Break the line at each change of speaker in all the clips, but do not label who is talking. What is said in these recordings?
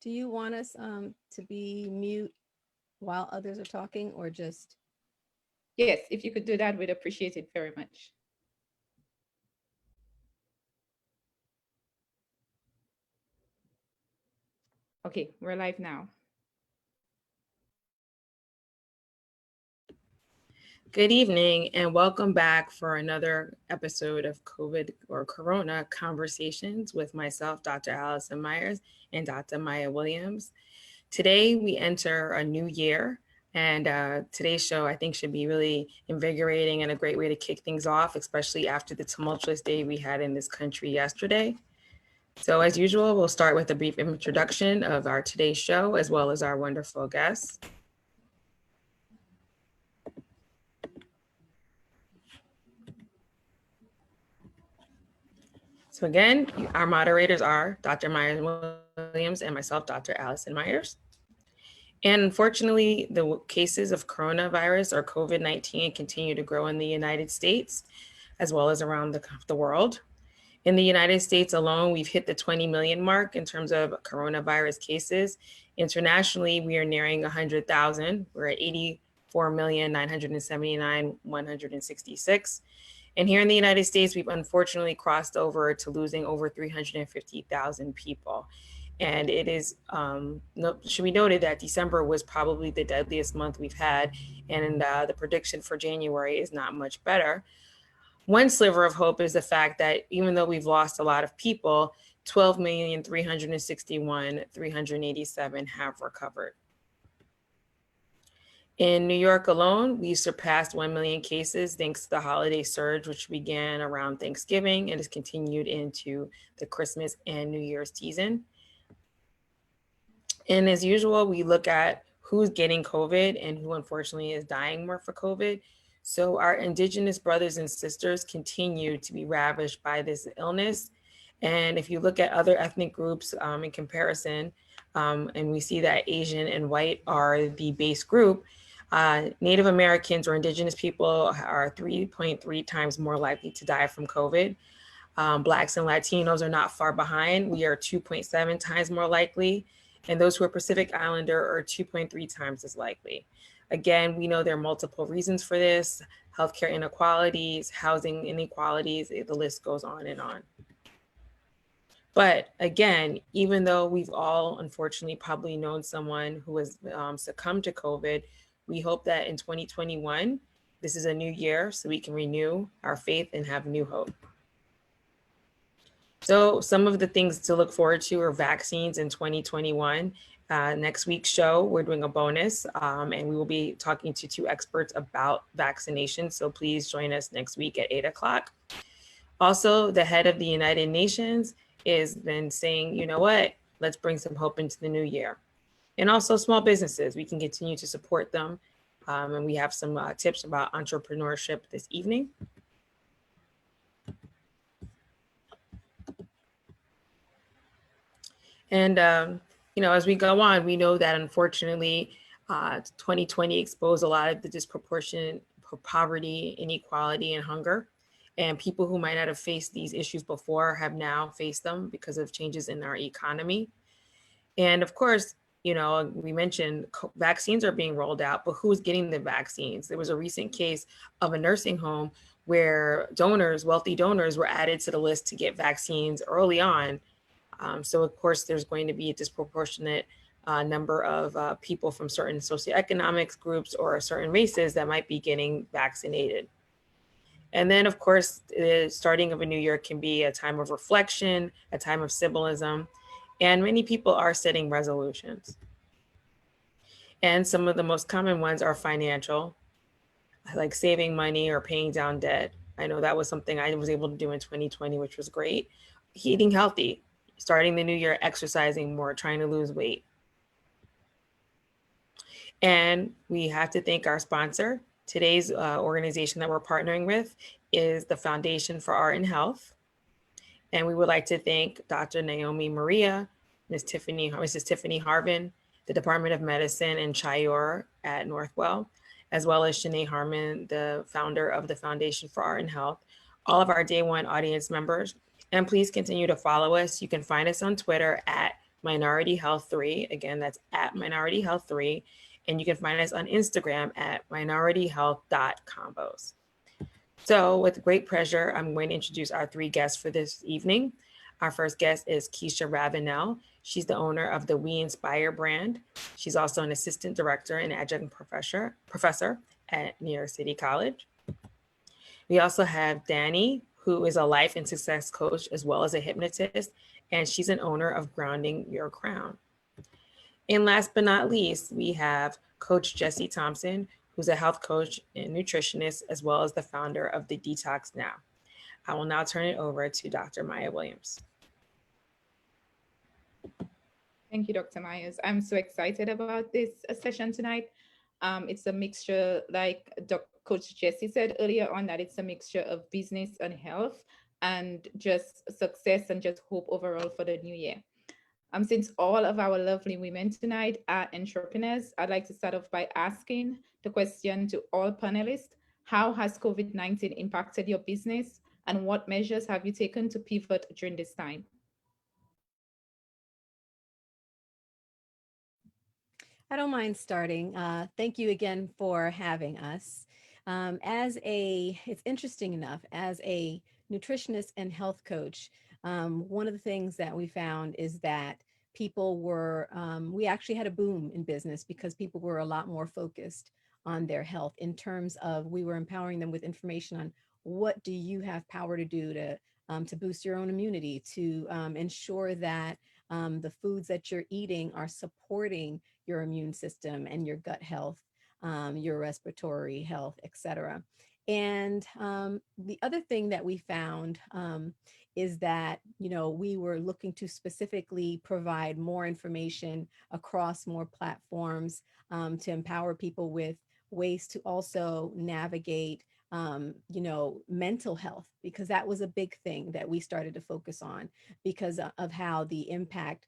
Do you want us to be mute while others are talking or just?
Yes, if you could do that, we'd appreciate it very much. Okay, we're live now.
Good evening and welcome back for another episode of COVID or Corona Conversations with myself, Dr. Allison Myers, and Dr. Maya Williams. Today we enter a new year, and today's show I think should be really invigorating and a great way to kick things off, especially after the tumultuous day we had in this country yesterday. So as usual, we'll start with a brief introduction of our today's show as well as our wonderful guests. So again, our moderators are Dr. Myers Williams and myself, Dr. Allison Myers. And unfortunately, the cases of coronavirus or COVID-19 continue to grow in the United States, as well as around the world. In the United States alone, we've hit the 20 million mark in terms of coronavirus cases. Internationally, we are nearing 100,000. We're at 84,979,166. And here in the United States, we've unfortunately crossed over to losing over 350,000 people. And it is, should be noted that December was probably the deadliest month we've had. And the prediction for January is not much better. One sliver of hope is the fact that even though we've lost a lot of people, 12,361,387 have recovered. In New York alone, we surpassed 1 million cases thanks to the holiday surge, which began around Thanksgiving and has continued into the Christmas and New Year's season. And as usual, we look at who's getting COVID and who unfortunately is dying more for COVID. So our Indigenous brothers and sisters continue to be ravaged by this illness. And if you look at other ethnic groups in comparison, and we see that Asian and white are the base group, Native Americans or Indigenous people are 3.3 times more likely to die from COVID. Blacks and Latinos are not far behind. We are 2.7 times more likely. And those who are Pacific Islander are 2.3 times as likely. Again, we know there are multiple reasons for this: healthcare inequalities, housing inequalities, the list goes on and on. But again, even though we've all unfortunately probably known someone who has succumbed to COVID, we hope that in 2021, this is a new year so we can renew our faith and have new hope. So some of the things to look forward to are vaccines in 2021. Next week's show, we're doing a bonus and we will be talking to two experts about vaccination. So please join us next week at 8 o'clock. Also, the head of the United Nations has been saying, you know what, let's bring some hope into the new year. And also small businesses, we can continue to support them. And we have some tips about entrepreneurship this evening. And, as we go on, we know that unfortunately, 2020 exposed a lot of the disproportionate poverty, inequality, and hunger. And people who might not have faced these issues before have now faced them because of changes in our economy. And of course, we mentioned vaccines are being rolled out, but who's getting the vaccines? There was a recent case of a nursing home where wealthy donors were added to the list to get vaccines early on. So of course, there's going to be a disproportionate number of people from certain socioeconomic groups or certain races that might be getting vaccinated. And then, of course, the starting of a new year can be a time of reflection, a time of symbolism, and many people are setting resolutions. And some of the most common ones are financial, like saving money or paying down debt. I know that was something I was able to do in 2020, which was great. Eating healthy, starting the new year, exercising more, trying to lose weight. And we have to thank our sponsor. Today's organization that we're partnering with is the Foundation for Art and Health. And we would like to thank Dr. Naomi Maria, Mrs. Tiffany Harvin, the Department of Medicine in Chayor at Northwell, as well as Shanae Harmon, the founder of the Foundation for Art and Health, all of our Day One audience members. And please continue to follow us. You can find us on Twitter at Minority Health 3. Again, that's at Minority Health 3. And you can find us on Instagram at minorityhealth.combos. So with great pleasure, I'm going to introduce our three guests for this evening. Our first guest is Keisha Ravenel. She's the owner of the We Inspire brand. She's also an assistant director and adjunct professor at New York City College. We also have Danny, who is a life and success coach as well as a hypnotist, and she's an owner of Grounding Your Crown. And last but not least, we have Coach Jesse Thompson, who's a health coach and nutritionist, as well as the founder of the Detox Now. I will now turn it over to Dr. Maya Williams.
Thank you, Dr. Myers. I'm so excited about this session tonight. It's a mixture, like Coach Jesse said earlier on, that it's a mixture of business and health and just success and just hope overall for the new year. Since all of our lovely women tonight are entrepreneurs, I'd like to start off by asking the question to all panelists: how has COVID-19 impacted your business, and what measures have you taken to pivot during this time?
I don't mind starting. Thank you again for having us. It's interesting enough, as a nutritionist and health coach, one of the things that we found is that we actually had a boom in business because people were a lot more focused on their health in terms of, we were empowering them with information on what do you have power to do to boost your own immunity, to ensure that the foods that you're eating are supporting your immune system and your gut health, your respiratory health, etc. And the other thing that we found is that, we were looking to specifically provide more information across more platforms to empower people with ways to also navigate mental health, because that was a big thing that we started to focus on because of how the impact,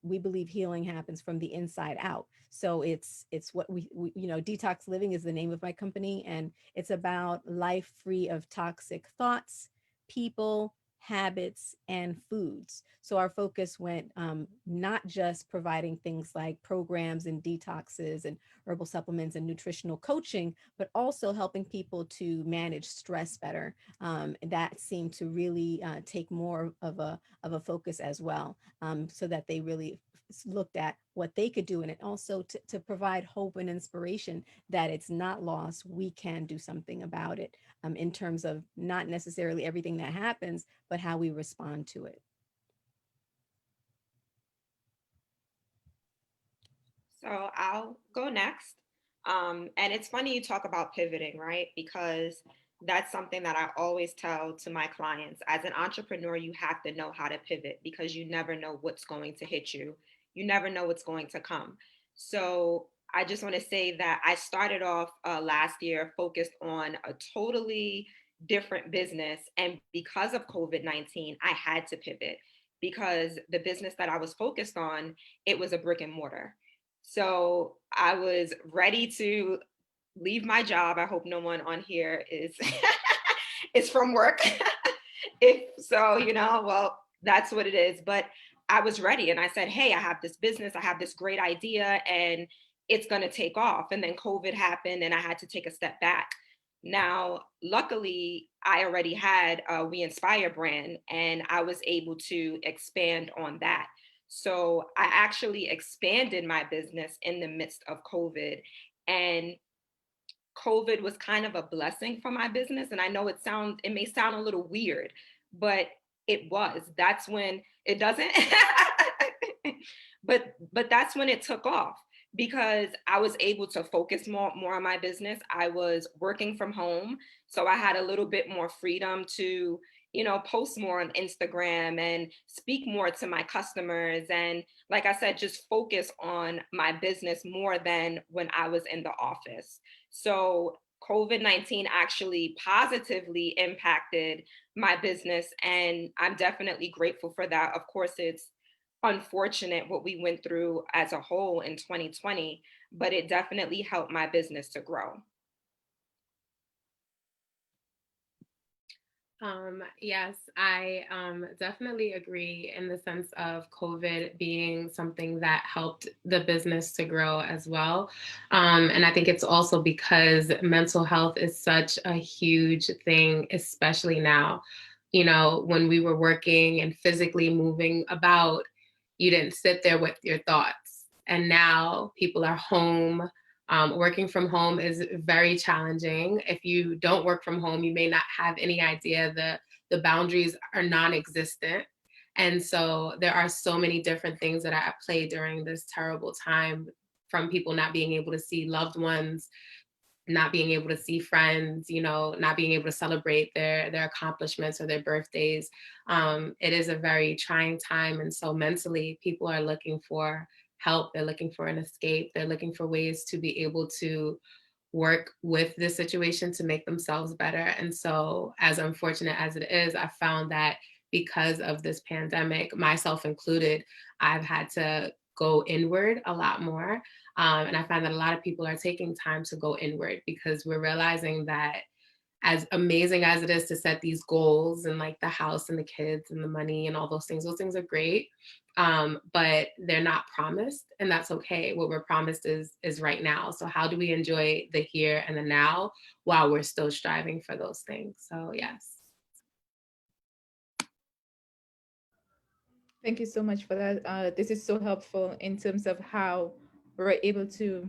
we believe healing happens from the inside out. So it's what we Detox Living is the name of my company, and it's about life free of toxic thoughts, people, habits, and foods. So our focus went not just providing things like programs and detoxes and herbal supplements and nutritional coaching, but also helping people to manage stress better. That seemed to really take more of a focus as well, so that they really looked at what they could do, and it also to provide hope and inspiration that it's not lost. We can do something about it, in terms of not necessarily everything that happens, but how we respond to it.
So I'll go next. And it's funny you talk about pivoting, right? Because that's something that I always tell to my clients. As an entrepreneur, you have to know how to pivot, because you never know what's going to hit you. You never know what's going to come. So I just want to say that I started off last year focused on a totally different business. And because of COVID-19, I had to pivot, because the business that I was focused on, it was a brick and mortar. So I was ready to leave my job. I hope no one on here is is from work. If so, well, that's what it is. But I was ready, and I said, hey, I have this business, I have this great idea, and it's going to take off. And then COVID happened, and I had to take a step back. Now, luckily, I already had a We Inspire brand, and I was able to expand on that. So I actually expanded my business in the midst of COVID, and COVID was kind of a blessing for my business. And I know it may sound a little weird, but it was. That's when it doesn't, but that's when it took off, because I was able to focus more on my business. I was working from home, so I had a little bit more freedom to post more on Instagram and speak more to my customers. And like I said, just focus on my business more than when I was in the office. So COVID-19 actually positively impacted my business, and I'm definitely grateful for that. Of course, it's unfortunate what we went through as a whole in 2020, but it definitely helped my business to grow.
Yes, I definitely agree in the sense of COVID being something that helped the business to grow as well. And I think it's also because mental health is such a huge thing, especially now. You know, when we were working and physically moving about, you didn't sit there with your thoughts. And now people are home. Working from home is very challenging. If you don't work from home, you may not have any idea the boundaries are non-existent. And so there are so many different things that are at play during this terrible time, from people not being able to see loved ones, not being able to see friends, you know, not being able to celebrate their accomplishments or their birthdays. It is a very trying time. And so mentally, people are looking for help. They're looking for an escape. They're looking for ways to be able to work with this situation to make themselves better. And so, as unfortunate as it is, I found that because of this pandemic, myself included, I've had to go inward a lot more. And I find that a lot of people are taking time to go inward because we're realizing that, as amazing as it is to set these goals and like the house and the kids and the money and all those things are great. But they're not promised, and that's okay. What we're promised is right now. So how do we enjoy the here and the now while we're still striving for those things? So yes.
Thank you so much for that. This is so helpful in terms of how we're able to,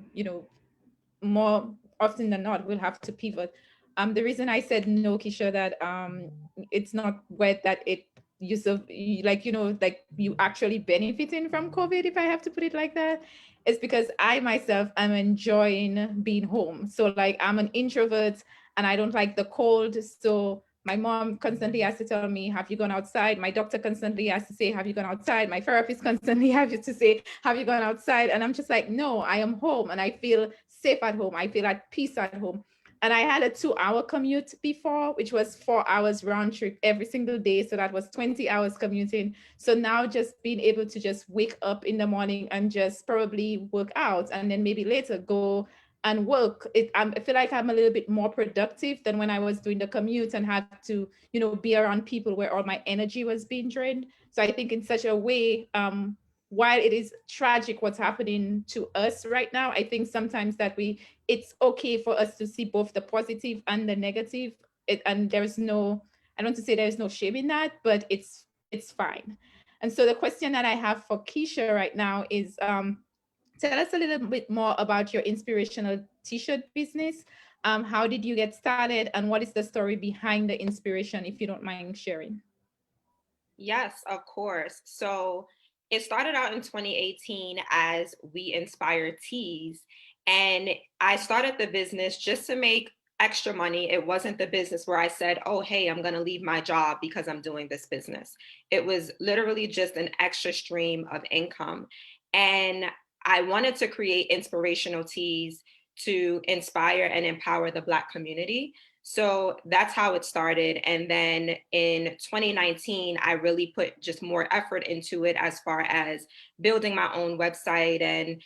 more often than not, we'll have to pivot. The reason I said no, Keisha, that it's not wet, that it like you actually benefiting from COVID, if I have to put it like that, is because I myself am enjoying being home. So like I'm an introvert and I don't like the cold. So my mom constantly has to tell me, have you gone outside? My doctor constantly has to say, have you gone outside? My therapist constantly has to say, have you gone outside? And I'm just like, no, I am home and I feel safe at home. I feel at peace at home. And I had a 2-hour commute before, which was 4 hours round trip every single day. So that was 20 hours commuting. So now just being able to just wake up in the morning and just probably work out and then maybe later go and work, I feel like I'm a little bit more productive than when I was doing the commute and had to, be around people where all my energy was being drained. So I think in such a way, while it is tragic what's happening to us right now, I think sometimes that it's okay for us to see both the positive and the negative. And there's no, I don't want to say there's no shame in that, but it's fine. And so the question that I have for Keisha right now is, tell us a little bit more about your inspirational t-shirt business. How did you get started and what is the story behind the inspiration, if you don't mind sharing?
Yes, of course. So it started out in 2018 as We Inspire Tees. And I started the business just to make extra money. It wasn't the business where I said, oh, hey, I'm going to leave my job because I'm doing this business. It was literally just an extra stream of income. And I wanted to create inspirational tees to inspire and empower the Black community. So that's how it started. And then in 2019, I really put just more effort into it as far as building my own website and,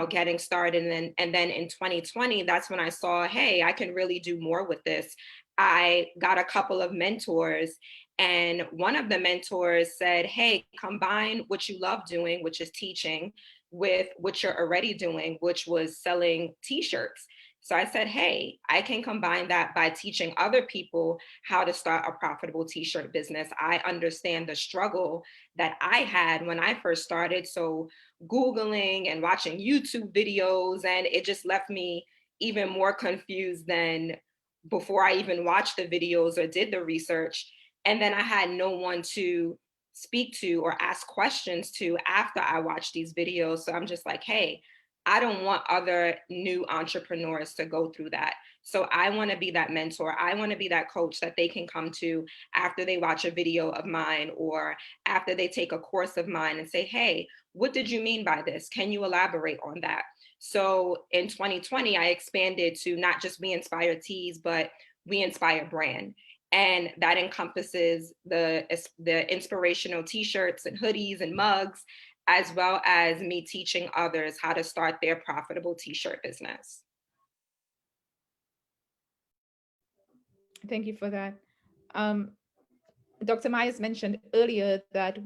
getting started. And then in 2020, that's when I saw, hey, I can really do more with this. I got a couple of mentors, and one of the mentors said, hey, combine what you love doing, which is teaching, with what you're already doing, which was selling t-shirts. So I said, hey, I can combine that by teaching other people how to start a profitable t-shirt business. I understand the struggle that I had when I first started. So Googling and watching YouTube videos, and it just left me even more confused than before I even watched the videos or did the research. And then I had no one to speak to or ask questions to after I watched these videos. So I'm just like, hey, I don't want other new entrepreneurs to go through that. So I want to be that mentor. I want to be that coach that they can come to after they watch a video of mine or after they take a course of mine and say, hey, what did you mean by this? Can you elaborate on that? So in 2020, I expanded to not just We Inspire Tees, but We Inspire Brand. And that encompasses the inspirational t-shirts and hoodies and mugs, as well as me teaching others how to start their profitable t-shirt business.
Thank you for that. Um, Dr. Myers mentioned earlier that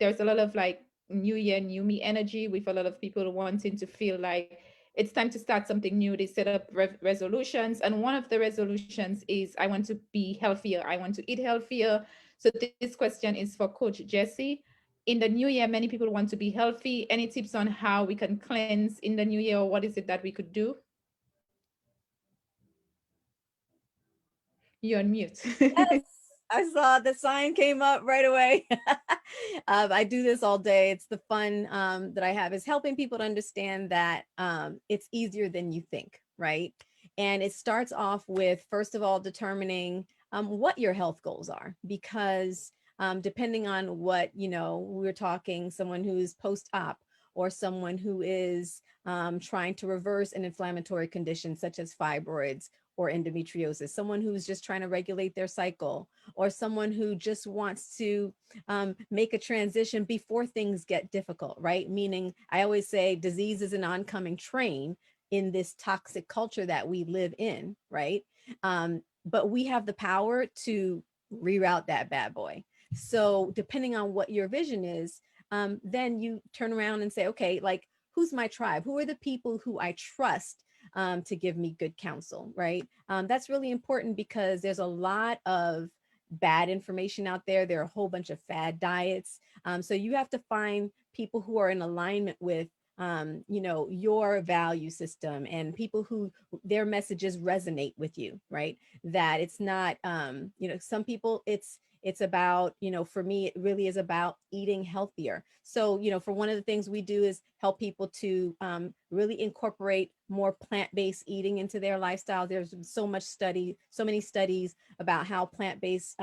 there's a lot of like new year, new me energy with a lot of people wanting to feel like it's time to start something new. They set up resolutions, and one of the resolutions is I want to be healthier. I want to eat healthier. So this question is for Coach Jesse. In the new year, many people want to be healthy. Any tips on how we can cleanse in the new year, or what is it that we could do? You're on mute.
Yes, I saw the sign came up right away. I do this all day. It's the fun that I have is helping people to understand that it's easier than you think, right? And it starts off with, first of all, determining what your health goals are, because depending on what, we're talking someone who's post-op or someone who is trying to reverse an inflammatory condition such as fibroids or endometriosis, someone who's just trying to regulate their cycle, or someone who just wants to make a transition before things get difficult, right? Meaning, I always say disease is an oncoming train in this toxic culture that we live in, right? But we have the power to reroute that bad boy. So depending on what your vision is, then you turn around and say, okay, like, who's my tribe? Who are the people who I trust to give me good counsel, right? That's really important because there's a lot of bad information out there. There are a whole bunch of fad diets. So you have to find people who are in alignment with your value system and people who their messages resonate with you, right? That it's not, some people it's about, for me, it really is about eating healthier. So, for one of the things we do is help people to really incorporate more plant-based eating into their lifestyle. There's so many studies about how plant-based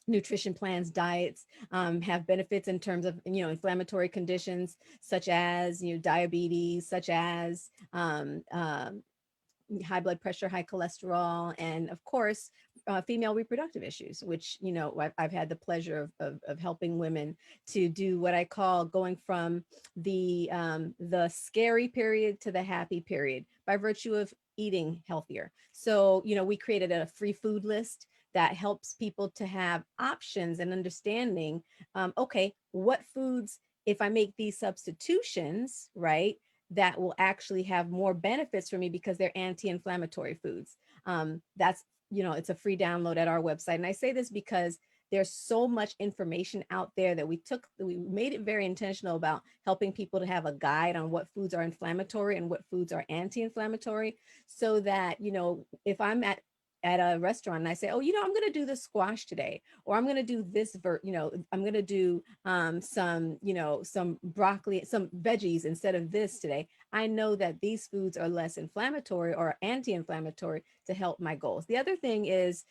nutrition plans, diets have benefits in terms of, inflammatory conditions such as, diabetes, such as high blood pressure, high cholesterol, and of course, female reproductive issues, which, I've had the pleasure of helping women to do what I call going from the scary period to the happy period by virtue of eating healthier. So, we created a free food list that helps people to have options and understanding, okay, what foods, if I make these substitutions, right, that will actually have more benefits for me because they're anti-inflammatory foods. That's, it's a free download at our website. And I say this because there's so much information out there that we made it very intentional about helping people to have a guide on what foods are inflammatory and what foods are anti-inflammatory, so that, if I'm at a restaurant and I say, oh, I'm going to do the squash today, or I'm going to do this, I'm going to do some broccoli, some veggies instead of this today. I know that these foods are less inflammatory or anti-inflammatory to help my goals. The other thing is,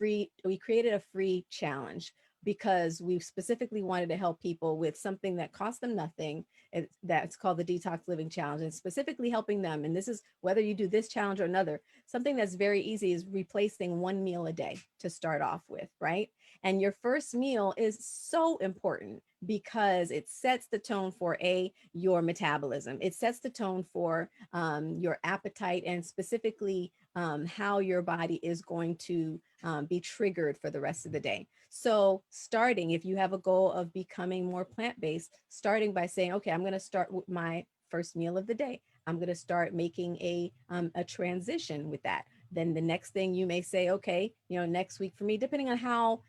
we created a free challenge because we specifically wanted to help people with something that cost them nothing. That's called the Detox Living Challenge, and specifically helping them. And this is whether you do this challenge or another, something that's very easy is replacing one meal a day to start off with, right? And your first meal is so important because it sets the tone for your metabolism. It sets the tone for your appetite, and specifically how your body is going to be triggered for the rest of the day. So starting, if you have a goal of becoming more plant-based, starting by saying, okay, I'm going to start with my first meal of the day. I'm going to start making a transition with that. Then the next thing you may say, okay, next week for me, depending on how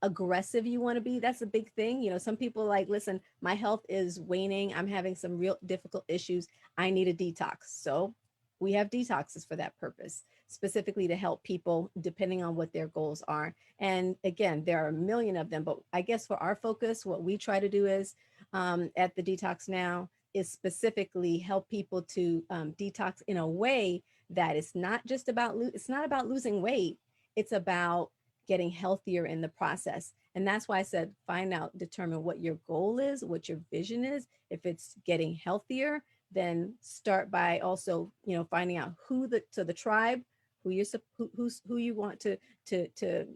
aggressive you want to be, that's a big thing. Some people like, listen, my health is waning. I'm having some real difficult issues. I need a detox. So we have detoxes for that purpose, specifically to help people depending on what their goals are. And again, there are a million of them, but I guess for our focus, what we try to do is at the Detox Now is specifically help people to detox in a way that it's not just about, it's not about losing weight. It's about getting healthier in the process. And that's why I said, determine what your goal is, what your vision is. If it's getting healthier, then start by also, finding out the tribe, who you want to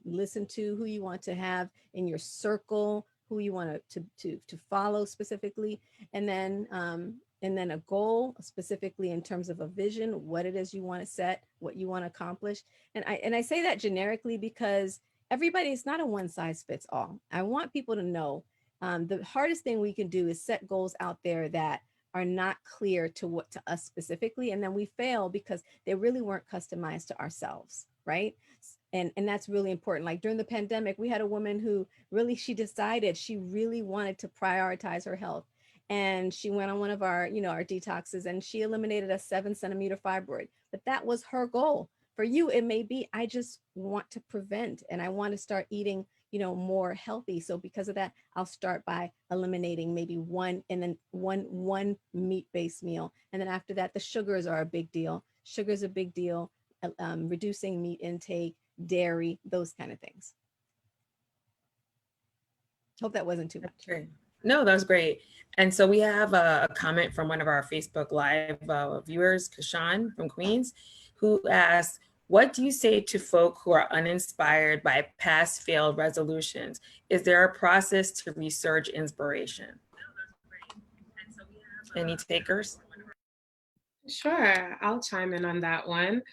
listen to, who you want to have in your circle, who you want to follow specifically, and then a goal specifically in terms of a vision, what it is you want to set, what you want to accomplish. And I say that generically because everybody, it's not a one size fits all. I want people to know the hardest thing we can do is set goals out there that are not clear to us specifically, and then we fail because they really weren't customized to ourselves, right? And that's really important. Like during the pandemic, we had a woman who really, she decided she really wanted to prioritize her health, and she went on one of our, our detoxes, and she eliminated a 7 centimeter fibroid. But that was her goal. For you, it may be, I just want to prevent, and I want to start eating, more healthy. So because of that, I'll start by eliminating maybe one, and then one meat-based meal. And then after that, the sugars are a big deal. Sugar's a big deal. Reducing meat intake, dairy, those kind of things. Hope that wasn't too much.
Great. No, that was great. And so we have a comment from one of our Facebook Live viewers, Kashan from Queens, who asked, what do you say to folk who are uninspired by past failed resolutions? Is there a process to resurge inspiration? Any takers?
Sure, I'll chime in on that one.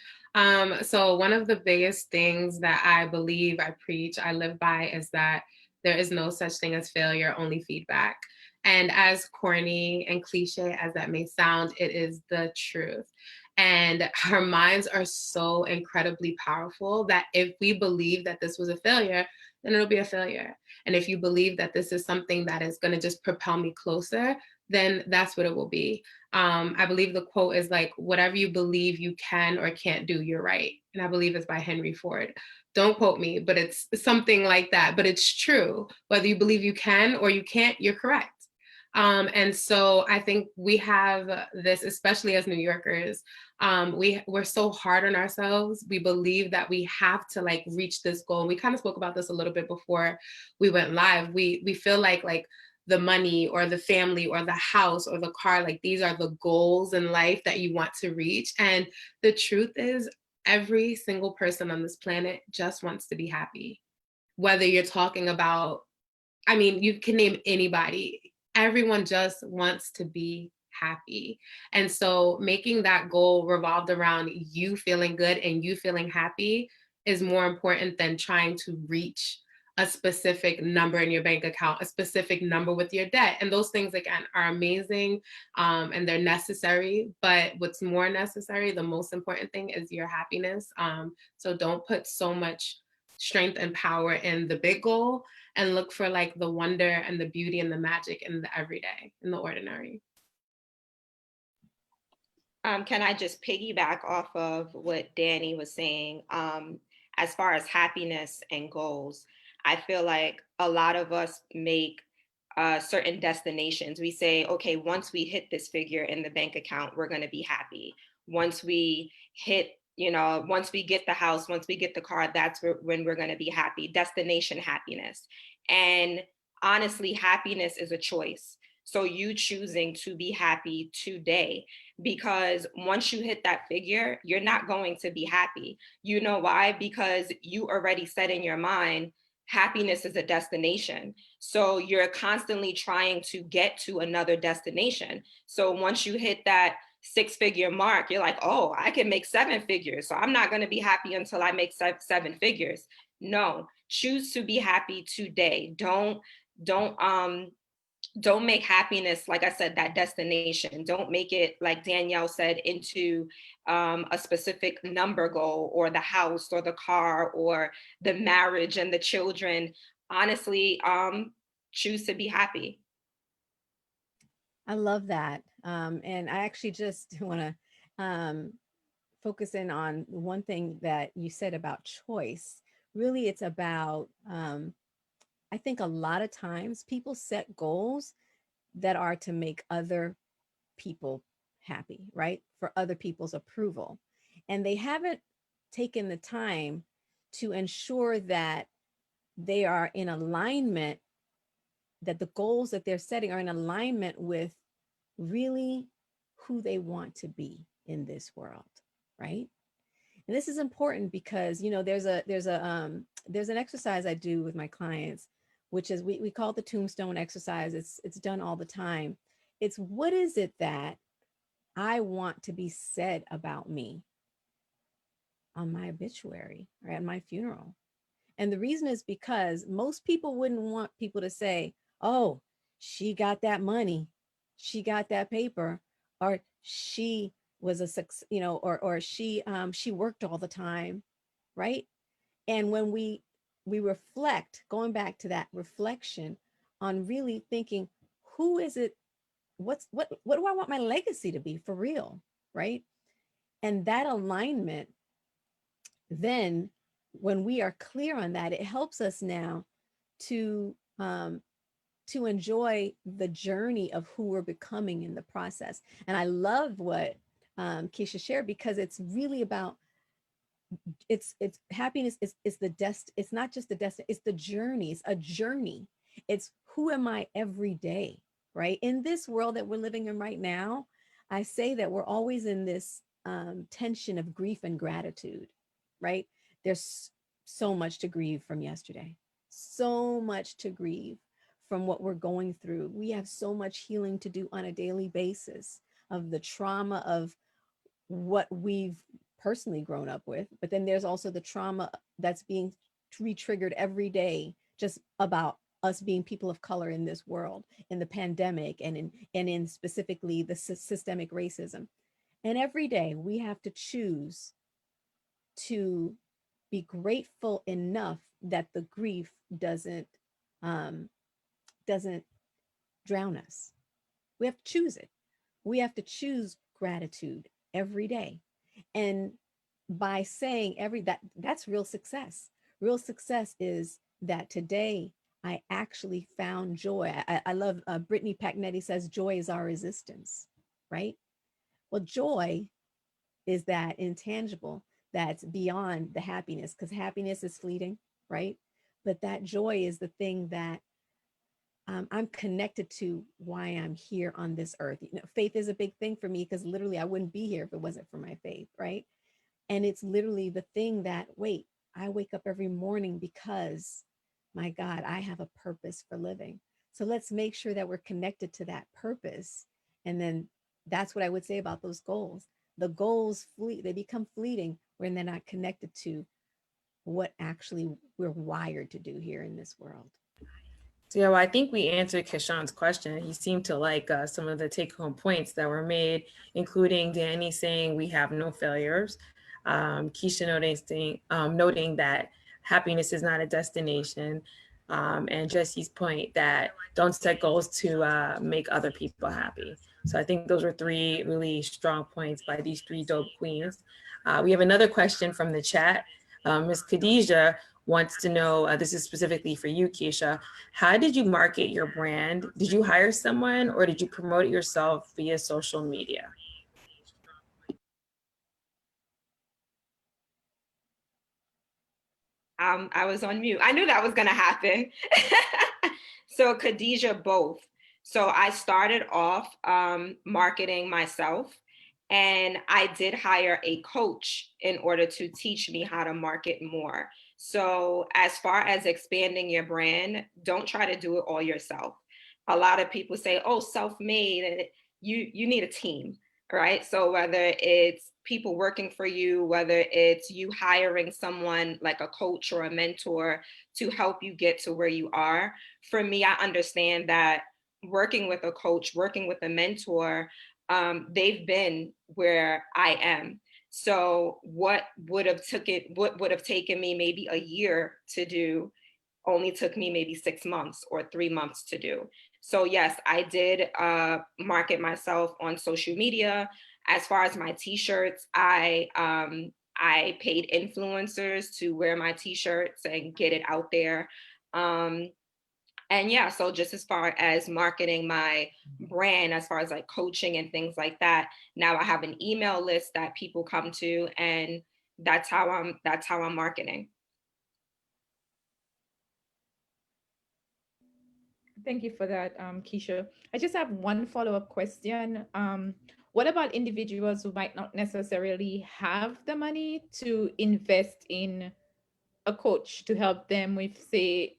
So one of the biggest things that I believe, I preach, I live by is that there is no such thing as failure, only feedback. And as corny and cliche as that may sound, it is the truth. And our minds are so incredibly powerful that if we believe that this was a failure, then it'll be a failure. And if you believe that this is something that is going to just propel me closer, then that's what it will be. I believe the quote is like, whatever you believe you can or can't do, you're right. And I believe it's by Henry Ford. Don't quote me, but it's something like that. But it's true. Whether you believe you can or you can't, you're correct. And so I think we have this, especially as New Yorkers, we're so hard on ourselves. We believe that we have to like reach this goal. We kind of spoke about this a little bit before we went live. We feel like the money or the family or the house or the car, like these are the goals in life that you want to reach. And the truth is, every single person on this planet just wants to be happy. Whether you're talking about, I mean, you can name anybody. Everyone just wants to be happy. And so making that goal revolved around you feeling good and you feeling happy is more important than trying to reach a specific number in your bank account, a specific number with your debt. And those things, again, are amazing and they're necessary. But what's more necessary, the most important thing is your happiness. So don't put so much strength and power in the big goal, and look for like the wonder and the beauty and the magic in the everyday, in the ordinary.
Can I just piggyback off of what Danny was saying? As far as happiness and goals, I feel like a lot of us make certain destinations. We say, okay, once we hit this figure in the bank account, we're going to be happy. Once we hit, once we get the house, once we get the car, that's when we're going to be happy. Destination happiness. And honestly, happiness is a choice. So you choosing to be happy today, because once you hit that figure, you're not going to be happy. You know why? Because you already set in your mind, happiness is a destination. So you're constantly trying to get to another destination. So once you hit that 6-figure mark, you're like, oh, I can make 7 figures. So I'm not going to be happy until I make 7 figures. No, choose to be happy today. Don't make happiness, like I said, that destination. Don't make it, like Danielle said, into a specific number goal or the house or the car or the marriage and the children. Honestly, choose to be happy.
I love that. And I actually just want to focus in on one thing that you said about choice. Really, it's about, I think a lot of times people set goals that are to make other people happy, right? For other people's approval. And they haven't taken the time to ensure that they are in alignment, that the goals that they're setting are in alignment with really who they want to be in this world, right? And this is important because there's an exercise I do with my clients, which is we call it the tombstone exercise. It's done all the time. It's, what is it that I want to be said about me on my obituary or at my funeral? And the reason is because most people wouldn't want people to say, oh, she got that money, she got that paper, or she was a success, or she worked all the time, right? And when we reflect, going back to that reflection on really thinking, who is it, what do I want my legacy to be for real, right? And that alignment, then when we are clear on that, it helps us now to enjoy the journey of who we're becoming in the process. And I love what Keisha shared, because it's really about, it's happiness is it's not just the destiny, it's the journey. It's a journey. It's who am I every day, right? In this world that we're living in right now, I say that we're always in this tension of grief and gratitude, right? There's so much to grieve from yesterday, so much to grieve from what we're going through. We have so much healing to do on a daily basis of the trauma of what we've personally grown up with, but then there's also the trauma that's being re-triggered every day, just about us being people of color in this world, in the pandemic, and in specifically the systemic racism. And every day we have to choose to be grateful enough that the grief um, doesn't drown us. We have to choose it. We have to choose gratitude every day. And by saying that's real success. Real success is that today I actually found joy. I love Brittany Pagnetti says joy is our resistance, right? Well, joy is that intangible that's beyond the happiness, because happiness is fleeting, right? But that joy is the thing that I'm connected to why I'm here on this earth. Faith is a big thing for me, because literally I wouldn't be here if it wasn't for my faith, right? And it's literally the thing that, wait, I wake up every morning because, my God, I have a purpose for living. So let's make sure that we're connected to that purpose. And then that's what I would say about those goals. The goals they become fleeting when they're not connected to what actually we're wired to do here in this world.
So yeah, well, I think we answered Kishan's question. He seemed to like some of the take-home points that were made, including Danny saying we have no failures. Keisha noting that happiness is not a destination, and Jesse's point that don't set goals to make other people happy. So I think those were three really strong points by these three dope queens. We have another question from the chat. Ms. Khadijah wants to know, this is specifically for you, Keisha, how did you market your brand? Did you hire someone or did you promote it yourself via social media?
I was on mute. I knew that was going to happen. So Khadijah, both. So I started off marketing myself, and I did hire a coach in order to teach me how to market more. So as far as expanding your brand, don't try to do it all yourself. A lot of people say, oh, self-made, and you need a team, right? So whether it's people working for you, whether it's you hiring someone like a coach or a mentor to help you get to where you are. For me, I understand that working with a coach, working with a mentor, they've been where I am. So what would have taken me maybe a year to do only took me maybe 6 months or 3 months to do. So yes, I did market myself on social media. As far as my t-shirts, I paid influencers to wear my t-shirts and get it out there. And yeah, so just as far as marketing my brand, as far as like coaching and things like that, now I have an email list that people come to, and that's how I'm marketing.
Thank you for that, Keisha. I just have one follow-up question. What about individuals who might not necessarily have the money to invest in a coach to help them with, say,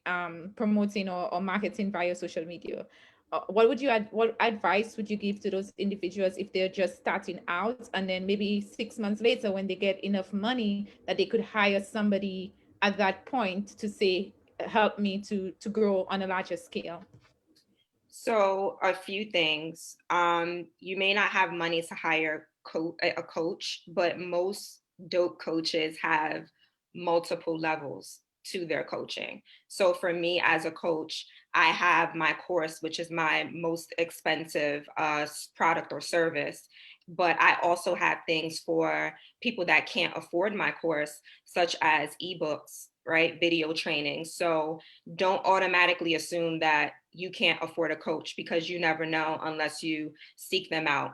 promoting or marketing via social media? What advice would you give to those individuals if they're just starting out, and then maybe 6 months later, when they get enough money, that they could hire somebody at that point to say, help me to grow on a larger scale?
So a few things. You may not have money to hire a coach, but most dope coaches have multiple levels to their coaching. So for me as a coach, I have my course, which is my most expensive product or service. But I also have things for people that can't afford my course, such as ebooks, right? Video training. So don't automatically assume that you can't afford a coach, because you never know unless you seek them out.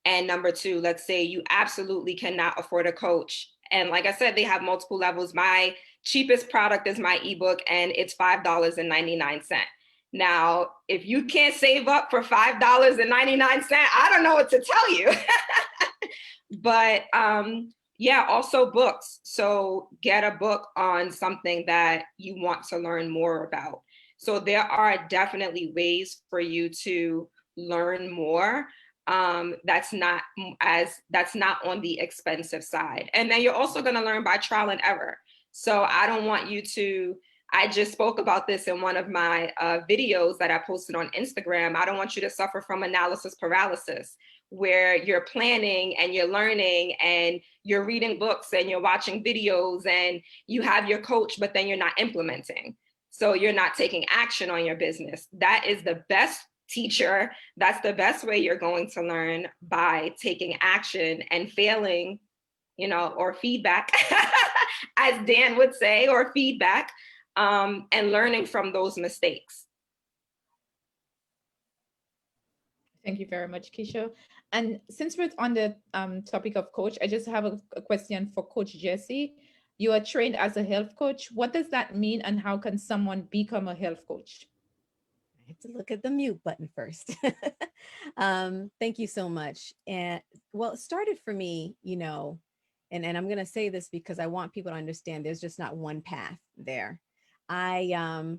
And number two, let's say you absolutely cannot afford a coach. And like I said, they have multiple levels. My cheapest product is my ebook, and it's $5.99. Now, if you can't save up for $5.99, I don't know what to tell you. But yeah, also books. So get a book on something that you want to learn more about. So there are definitely ways for you to learn more. That's not on the expensive side. And then you're also going to learn by trial and error. So I don't want you to, I just spoke about this in one of my videos that I posted on Instagram. I don't want you to suffer from analysis paralysis, where you're planning and you're learning and you're reading books and you're watching videos and you have your coach, but then you're not implementing. So you're not taking action on your business. That is the best teacher. That's the best way you're going to learn, by taking action and failing, or feedback, as Dan would say, or feedback, and learning from those mistakes.
Thank you very much, Keisha. And since we're on the topic of coach, I just have a question for Coach Jessie. You are trained as a health coach. What does that mean, and how can someone become a health coach?
I have to look at the mute button first. Thank you so much. And well, it started for me, and I'm going to say this because I want people to understand there's just not one path there. I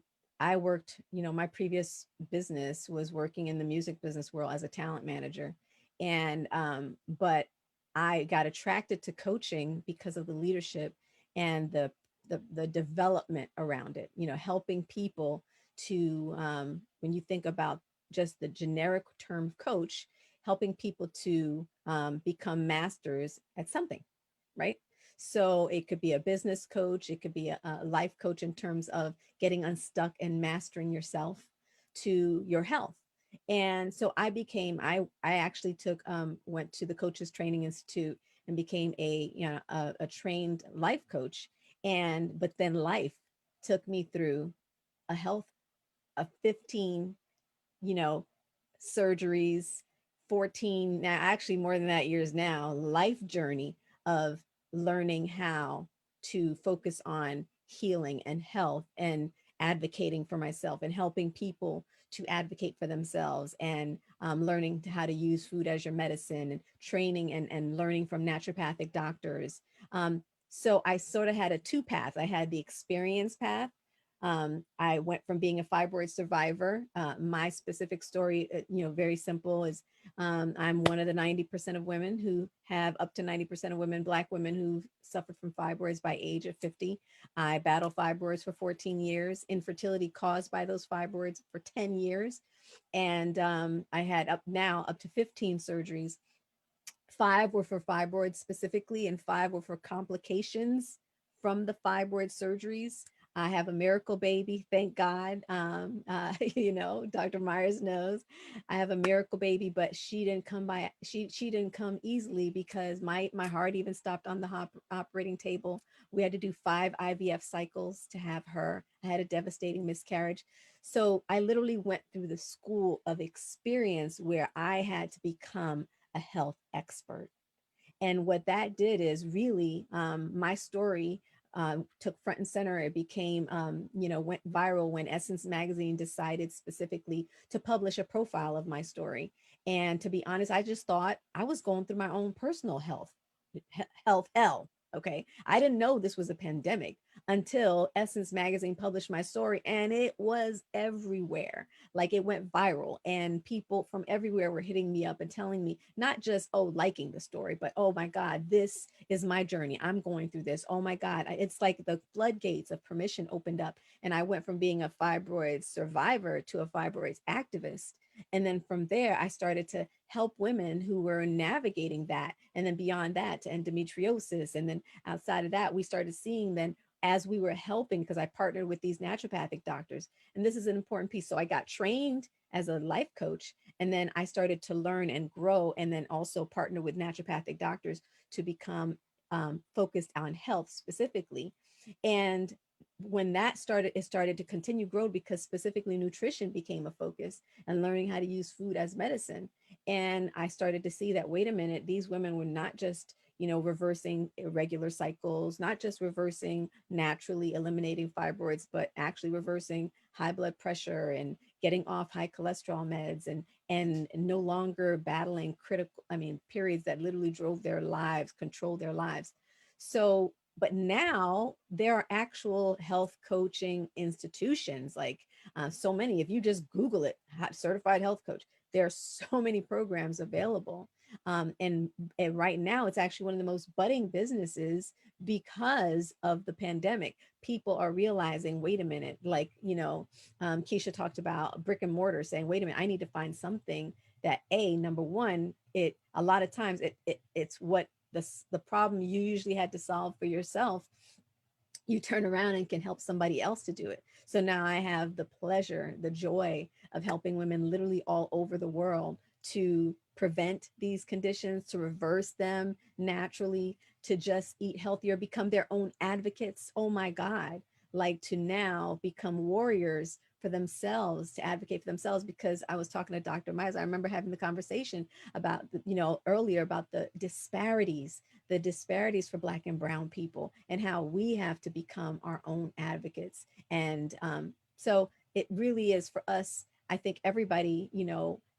worked, my previous business was working in the music business world as a talent manager. And but I got attracted to coaching because of the leadership and the development around it, helping people to when you think about just the generic term coach, helping people to become masters at something, right? So it could be a business coach, it could be a life coach in terms of getting unstuck and mastering yourself, to your health. And so I actually went to the Coaches Training Institute and became a trained life coach. But then life took me through a health of 15, you know, surgeries, 14, now actually more than that years now, life journey of learning how to focus on healing and health and advocating for myself and helping people to advocate for themselves, and learning how to use food as your medicine, and training and learning from naturopathic doctors. So I sort of had a two path. I had the experience path. I went from being a fibroid survivor. My specific story, very simple, is I'm one of the 90% of women who have, up to 90% of women, Black women, who suffered from fibroids by age of 50. I battled fibroids for 14 years, infertility caused by those fibroids for 10 years. And I had up to 15 surgeries. 5 were for fibroids specifically, and 5 were for complications from the fibroid surgeries. I have a miracle baby, thank God. Dr. Myers knows I have a miracle baby, but she didn't come by. She didn't come easily, because my heart even stopped on the operating table. We had to do 5 IVF cycles to have her. I had a devastating miscarriage. So I literally went through the school of experience where I had to become a health expert. And what that did is really, my story took front and center. It became, went viral when Essence Magazine decided specifically to publish a profile of my story. And to be honest, I just thought I was going through my own personal health hell. Okay. I didn't know this was a pandemic until Essence Magazine published my story, and it was everywhere. Like it went viral, and people from everywhere were hitting me up and telling me, not just, oh, liking the story, but oh my God, this is my journey. I'm going through this. Oh my God. It's like the floodgates of permission opened up. And I went from being a fibroid survivor to a fibroids activist. And then from there, I started to help women who were navigating that. And then beyond that to endometriosis. And then outside of that, we started seeing then as we were helping, because I partnered with these naturopathic doctors. And this is an important piece. So I got trained as a life coach, and then I started to learn and grow, and then also partner with naturopathic doctors to become focused on health specifically. And when that started, it started to continue grow because specifically nutrition became a focus and learning how to use food as medicine. And I started to see that, wait a minute, these women were not just, reversing irregular cycles, not just reversing naturally eliminating fibroids, but actually reversing high blood pressure and getting off high cholesterol meds and no longer battling periods that literally drove their lives, controlled their lives. So, but now there are actual health coaching institutions, like so many. If you just Google it, certified health coach, there are so many programs available. And right now, it's actually one of the most budding businesses because of the pandemic. People are realizing, wait a minute, like, Keisha talked about brick and mortar, saying, wait a minute, I need to find something that number one, a lot of times it's what the problem you usually had to solve for yourself, you turn around and can help somebody else to do it. So now I have the pleasure, the joy of helping women literally all over the world to prevent these conditions, to reverse them naturally, to just eat healthier, become their own advocates. Oh my God, like to now become warriors for themselves, to advocate for themselves. Because I was talking to Dr. Myers, I remember having the conversation about, earlier about the disparities for Black and Brown people and how we have to become our own advocates. And so it really is for us. I think everybody,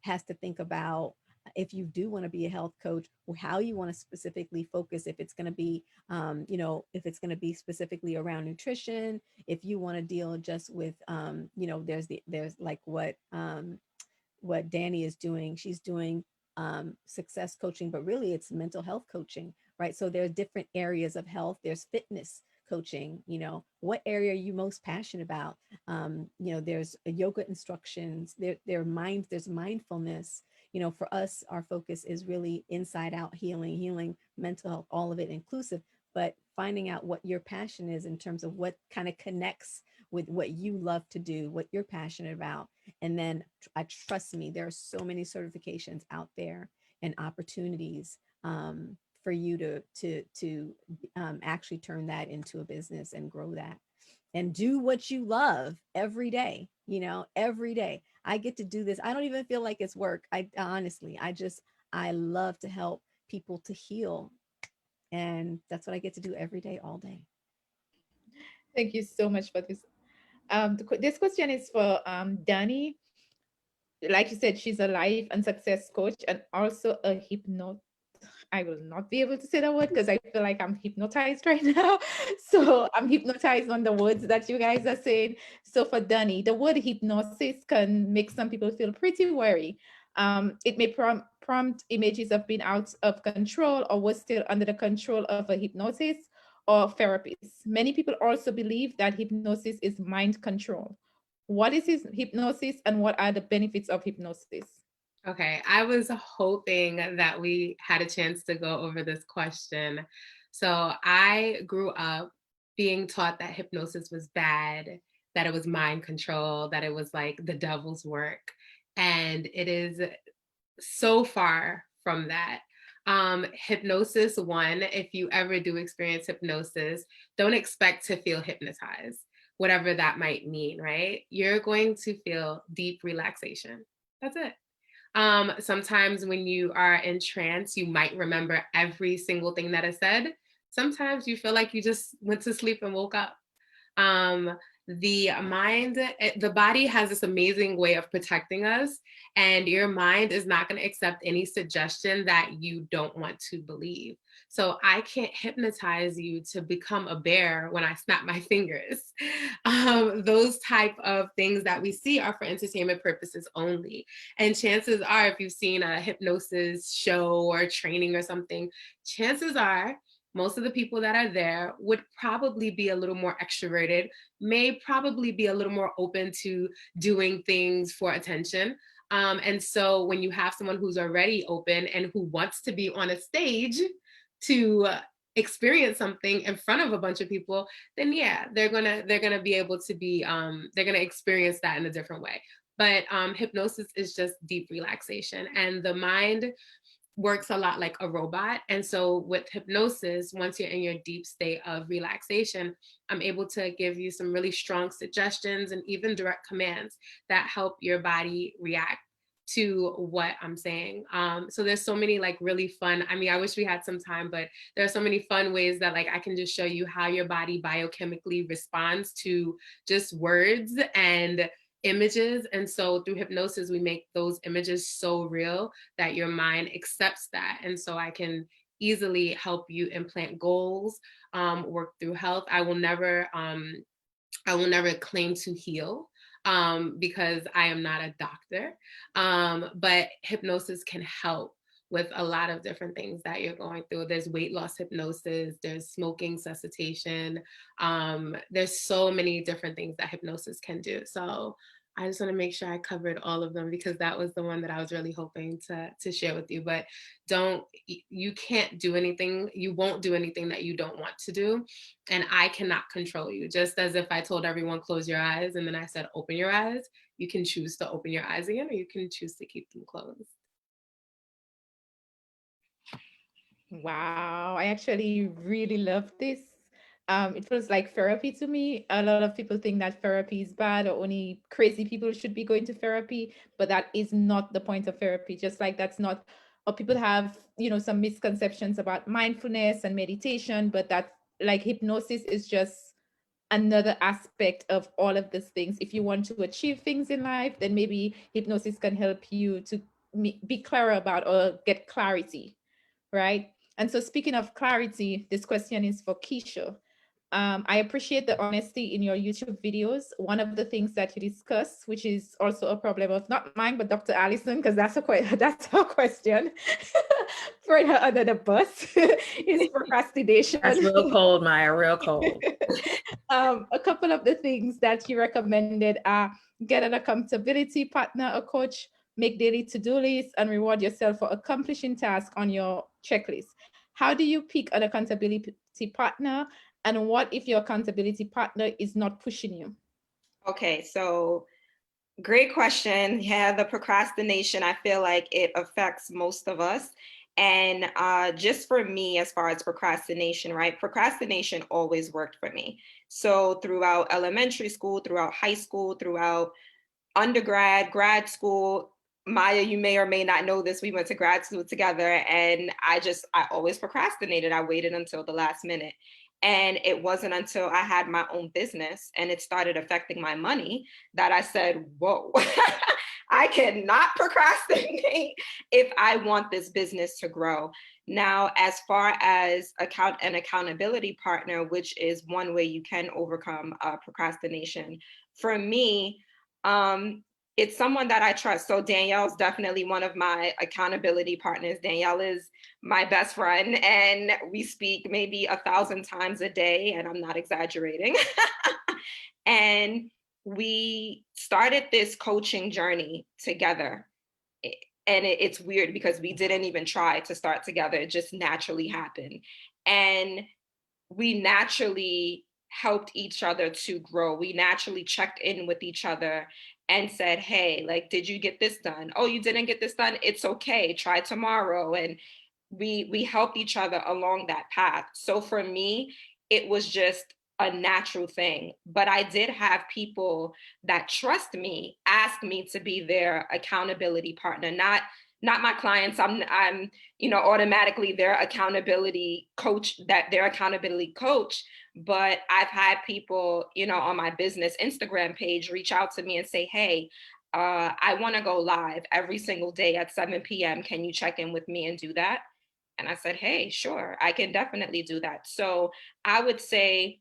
has to think about, if you do want to be a health coach, how you want to specifically focus, if it's going to be, if it's going to be specifically around nutrition, if you want to deal just with, there's like what Danny is doing. She's doing success coaching, but really it's mental health coaching, right? So there's different areas of health. There's fitness coaching, what area are you most passionate about? There's yoga instructions, there's mindfulness. For us, our focus is really inside out healing, mental health, all of it inclusive, but finding out what your passion is in terms of what kind of connects with what you love to do, what you're passionate about. And then trust me, there are so many certifications out there and opportunities for you to actually turn that into a business and grow that and do what you love every day. Every day I get to do this. I don't even feel like it's work. I honestly, I love to help people to heal. And that's what I get to do every day, all day.
Thank you so much for this. This question is for Danny. Like you said, she's a life and success coach and also a hypnot. I will not be able to say that word because I feel like I'm hypnotized right now. So I'm hypnotized on the words that you guys are saying. So for Danny, the word hypnosis can make some people feel pretty wary. It may prompt images of being out of control or was still under the control of a hypnosis or therapist. Many people also believe that hypnosis is mind control. What is hypnosis and what are the benefits of hypnosis?
Okay, I was hoping that we had a chance to go over this question. So I grew up being taught that hypnosis was bad, that it was mind control, that it was like the devil's work. And it is so far from that. Hypnosis, one, if you ever do experience hypnosis, don't expect to feel hypnotized, whatever that might mean, right? You're going to feel deep relaxation. That's it. Sometimes when you are in trance, you might remember every single thing that is said. Sometimes you feel like you just went to sleep and woke up. The mind, the body has this amazing way of protecting us, and your mind is not going to accept any suggestion that you don't want to believe. So I can't hypnotize you to become a bear when I snap my fingers. Those type of things that we see are for entertainment purposes only. And chances are, if you've seen a hypnosis show or training or something, chances are most of the people that are there would probably be a little more extroverted, may probably be a little more open to doing things for attention. And so when you have someone who's already open and who wants to be on a stage to experience something in front of a bunch of people, then yeah, they're gonna be able to be they're gonna experience that in a different way. But hypnosis is just deep relaxation, and the mind works a lot like a robot. And so with hypnosis, once you're in your deep state of relaxation, I'm able to give you some really strong suggestions and even direct commands that help your body react to what I'm saying. So there's so many like really fun, I mean, I wish we had some time, but there are so many fun ways that like I can just show you how your body biochemically responds to just words and images. And so through hypnosis, we make those images so real that your mind accepts that. And so I can easily help you implant goals, work through health. I will never claim to heal because I am not a doctor. But hypnosis can help with a lot of different things that you're going through. There's weight loss hypnosis, there's smoking cessation. There's so many different things that hypnosis can do. So I just want to make sure I covered all of them because that was the one that I was really hoping to share with you. But you can't do anything, you won't do anything that you don't want to do. And I cannot control you. Just as if I told everyone, close your eyes, and then I said, open your eyes, you can choose to open your eyes again, or you can choose to keep them closed.
Wow, I actually really love this. It feels like therapy to me. A lot of people think that therapy is bad or only crazy people should be going to therapy, but that is not the point of therapy. Just like that's not, or people have, some misconceptions about mindfulness and meditation, but that like hypnosis is just another aspect of all of these things. If you want to achieve things in life, then maybe hypnosis can help you to be clearer about or get clarity, right? And so, speaking of clarity, this question is for Keisha. I appreciate the honesty in your YouTube videos. One of the things that you discuss, which is also a problem of not mine, but Dr. Allison, because that's her question, throwing her under the bus, is procrastination.
That's real cold, Maya, real cold.
A couple of the things that you recommended are get an accountability partner, a coach, make daily to-do lists, and reward yourself for accomplishing tasks on your checklist. How do you pick an accountability partner? And what if your accountability partner is not pushing you?
Okay, so great question. Yeah, the procrastination, I feel like it affects most of us. And just for me, as far as procrastination, right? Procrastination always worked for me. So throughout elementary school, throughout high school, throughout undergrad, grad school, Maya, you may or may not know this, we went to grad school together, and I always procrastinated. I waited until the last minute. And it wasn't until I had my own business and it started affecting my money that I said, whoa, I cannot procrastinate if I want this business to grow. Now, as far as an accountability partner, which is one way you can overcome procrastination, for me, it's someone that I trust. So Danielle's definitely one of my accountability partners. Danielle is my best friend, and we speak maybe 1,000 times a day, and I'm not exaggerating. And we started this coaching journey together. And it's weird because we didn't even try to start together. It just naturally happened. And we naturally helped each other to grow. We naturally checked in with each other and said, hey, like, did you get this done? Oh, you didn't get this done? It's okay. Try tomorrow. And we helped each other along that path. So for me, it was just a natural thing. But I did have people that trust me, ask me to be their accountability partner, not my clients. I'm automatically their accountability coach, but I've had people, on my business Instagram page reach out to me and say, hey, I want to go live every single day at 7 p.m. Can you check in with me and do that? And I said, hey, sure, I can definitely do that. So I would say,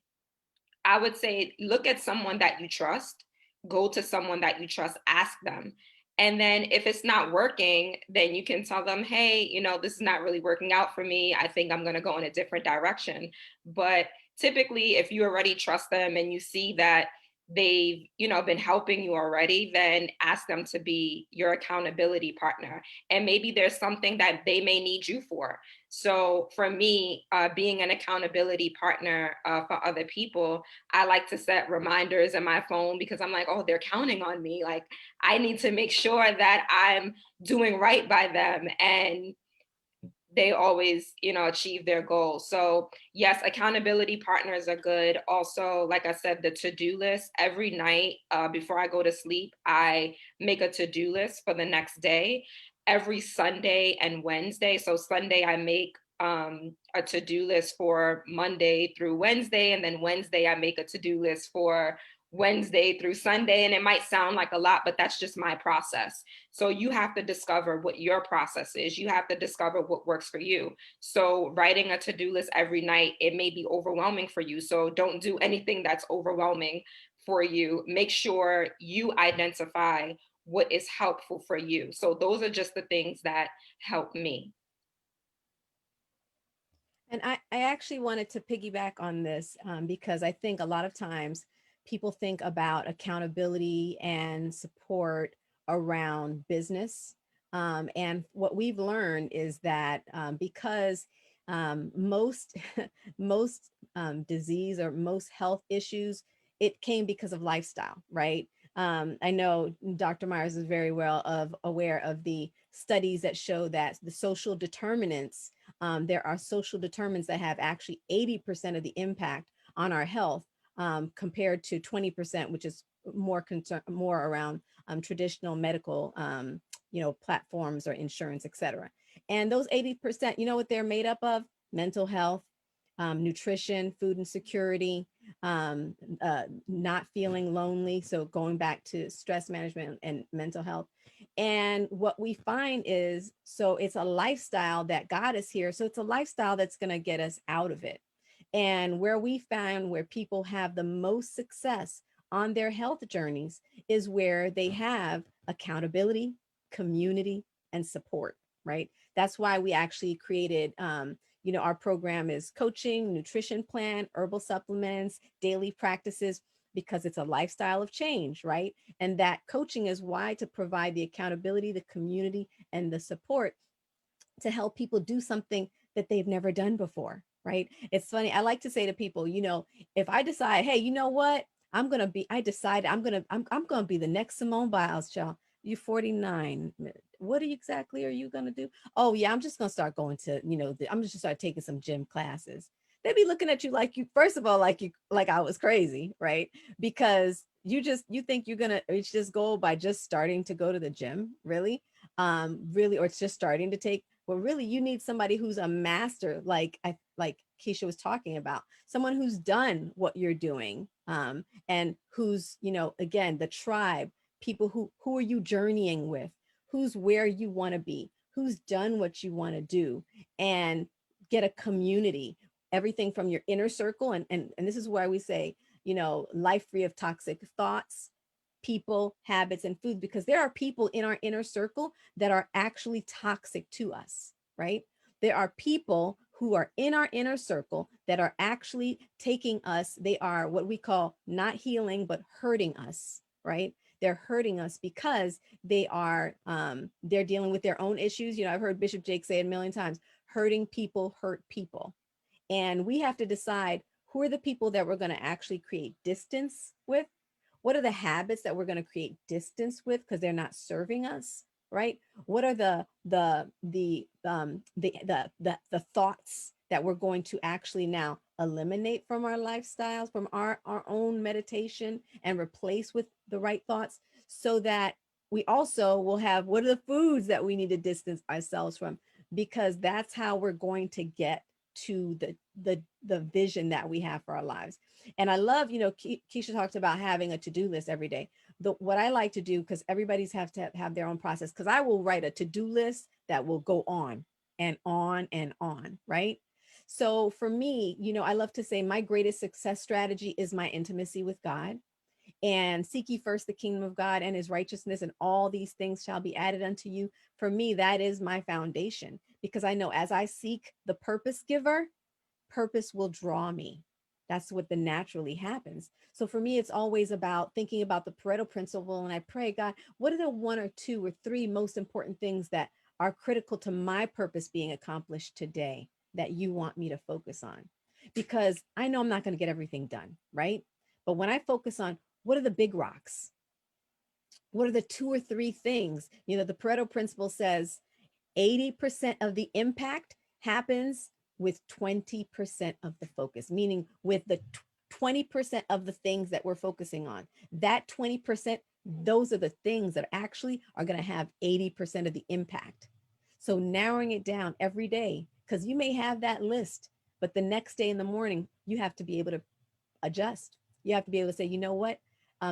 look at someone that you trust, go to someone that you trust, ask them. And then if it's not working, then you can tell them, hey, this is not really working out for me. I think I'm going to go in a different direction. But typically, if you already trust them and you see that they've, been helping you already, then ask them to be your accountability partner. And maybe there's something that they may need you for. So for me, being an accountability partner for other people, I like to set reminders in my phone because I'm like, oh, they're counting on me. Like, I need to make sure that I'm doing right by them. And they always, achieve their goals. So yes, accountability partners are good. Also, like I said, the to-do list every night before I go to sleep, I make a to-do list for the next day. Every Sunday and Wednesday. So Sunday, I make a to-do list for Monday through Wednesday, and then Wednesday, I make a to-do list for Wednesday through Sunday. And it might sound like a lot, but that's just my process. So you have to discover what your process is. You have to discover what works for you. So writing a to-do list every night, it may be overwhelming for you. So don't do anything that's overwhelming for you. Make sure you identify what is helpful for you. So those are just the things that help me.
And I actually wanted to piggyback on this because I think a lot of times people think about accountability and support around business. And what we've learned is that because most most disease or most health issues, it came because of lifestyle, right? I know Dr. Myers is very well aware of the studies that show that the social determinants, there are social determinants that have actually 80% of the impact on our health compared to 20%, which is more around traditional medical, platforms or insurance, et cetera. And those 80%, you know what they're made up of? Mental health, nutrition, food insecurity, not feeling lonely. So going back to stress management and mental health. And what we find is, so it's a lifestyle that got us here. So it's a lifestyle that's going to get us out of it. And where we found where people have the most success on their health journeys is where they have accountability, community, and support, right? That's why we actually created, our program is coaching, nutrition plan, herbal supplements, daily practices, because it's a lifestyle of change, right? And that coaching is why, to provide the accountability, the community, and the support to help people do something that they've never done before, right? It's funny. I like to say to people, if I decide, hey, you know what? I decided I'm gonna be the next Simone Biles, child. You're 49. What exactly are you gonna do? Oh yeah, I'm just gonna start going to, I'm just gonna start taking some gym classes. They'd be looking at you like you, first of all, like I was crazy, right? Because you think you're gonna reach this goal by just starting to go to the gym, really? Really, or it's just starting to take, well, really, you need somebody who's a master, like Keisha was talking about, someone who's done what you're doing, and who's, again, the tribe, people who are you journeying with, who's where you want to be, who's done what you want to do, and get a community, everything from your inner circle, and this is why we say, life free of toxic thoughts, people, habits, and food, because there are people in our inner circle that are actually toxic to us, right? There are people who are in our inner circle that are actually taking us, they are what we call not healing, but hurting us, right? They're hurting us because they're dealing with their own issues. I've heard Bishop Jake say it a million times, hurting people hurt people. And we have to decide who are the people that we're going to actually create distance with. What are the habits that we're going to create distance with because they're not serving us, right? What are the thoughts that we're going to actually now eliminate from our lifestyles, from our own meditation, and replace with the right thoughts, so that we also will have, what are the foods that we need to distance ourselves from, because that's how we're going to get to the vision that we have for our lives. And I love, Keisha talked about having a to-do list every day. What I like to do, because everybody's have to have their own process, because I will write a to-do list that will go on, and on, right? So for me, I love to say my greatest success strategy is my intimacy with God. And seek ye first the kingdom of God and his righteousness, and all these things shall be added unto you. For me, that is my foundation, because I know as I seek the purpose giver, purpose will draw me. That's what the naturally happens. So for me, it's always about thinking about the Pareto principle. And I pray, God, what are the one or two or three most important things that are critical to my purpose being accomplished today that you want me to focus on? Because I know I'm not going to get everything done, right? But when I focus on what are the big rocks, what are the two or three things, the Pareto principle says 80% of the impact happens with 20% of the focus, meaning with the 20% of the things that we're focusing on. That 20%, those are the things that actually are going to have 80% of the impact. So narrowing it down every day, because you may have that list, but the next day in the morning, you have to be able to adjust. You have to be able to say, you know what?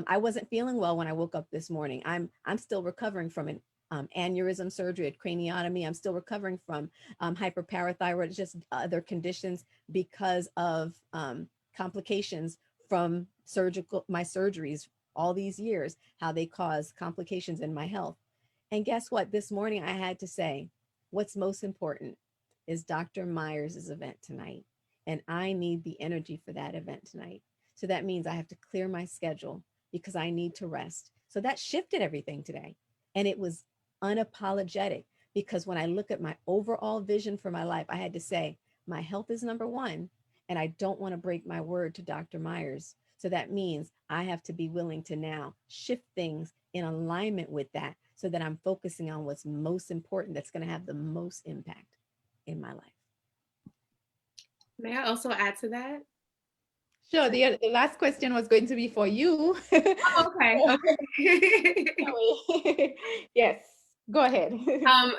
I wasn't feeling well when I woke up this morning. I'm still recovering from an aneurysm surgery, a craniotomy. I'm still recovering from hyperparathyroid, just other conditions because of complications from my surgeries all these years, how they cause complications in my health. And guess what? This morning I had to say, what's most important is Dr. Myers' event tonight. And I need the energy for that event tonight. So that means I have to clear my schedule because I need to rest. So that shifted everything today. And it was unapologetic, because when I look at my overall vision for my life, I had to say, my health is number one, and I don't want to break my word to Dr. Myers. So that means I have to be willing to now shift things in alignment with that, so that I'm focusing on what's most important, that's going to have the most impact in my life.
May I also add to that?
Sure. The last question was going to be for you.
Oh, okay.
Yes, go ahead.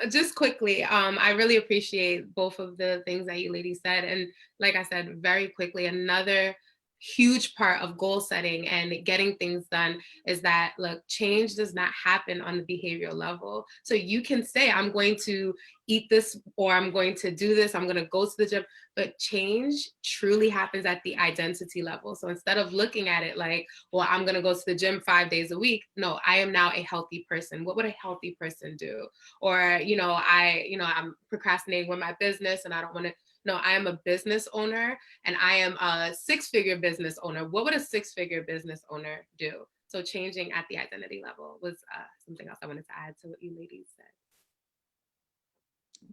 Just quickly, I really appreciate both of the things that you ladies said. And like I said, very quickly, another huge part of goal setting and getting things done is that, look, change does not happen on the behavioral level. So you can say, I'm going to eat this, or I'm going to do this, I'm going to go to the gym, but change truly happens at the identity level. So instead of looking at it like, well, I'm going to go to the gym 5 days a week, no, I am now a healthy person. What would a healthy person do? Or, I'm procrastinating with my business and I don't want to. No, I am a business owner and I am a six-figure business owner. What would a six-figure business owner do? So changing at the identity level was something else I wanted to add to what you ladies said.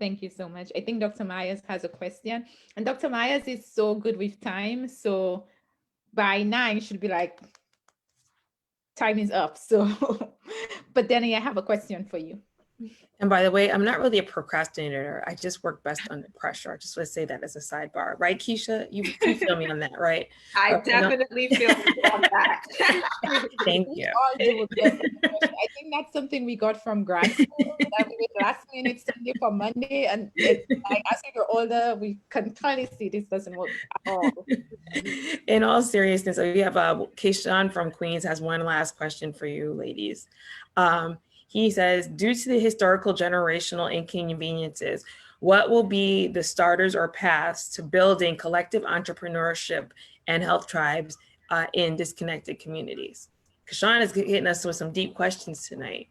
Thank you so much. I think Dr. Myers has a question, and Dr. Myers is so good with time. So by 9 should be like, time is up. So, but then I have a question for you.
And by the way, I'm not really a procrastinator. I just work best under pressure. I just want to say that as a sidebar. Right, Keisha? You feel me on that, right?
I
Okay, no.
definitely feel you on that.
Thank
We
you.
all do best under pressure. I think that's something we got from grad school. That we wait last minute Sunday for Monday, and it's like as we get older, we can clearly see this doesn't work at all.
In all seriousness, we have Keishan from Queens has one last question for you, ladies. He says, due to the historical generational inconveniences, what will be the starters or paths to building collective entrepreneurship and health tribes in disconnected communities? Keishan is hitting us with some deep questions tonight.